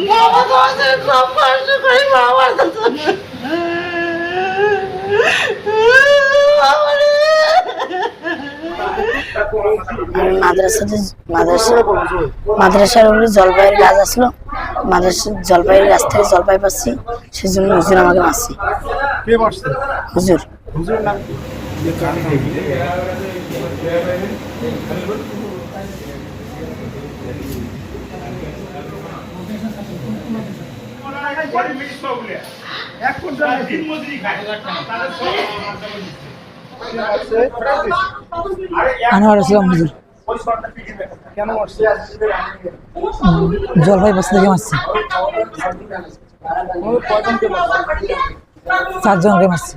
বাবা তোমাদের সব কষ্ট করি বাবা মাদ্রাসার উপরে জলপাইয়ের গাছ আসলো, জলপাইয়ের গাছ থেকে জলপাই পাচ্ছি, সেজন্য হুজুর আমাকে মারছি। হুজুর। হুজুরের নাম কি? আনোয়ার ইসলাম হুজুর। জলপাই বাস থেকে মারছি, 4 জনকে মারছি।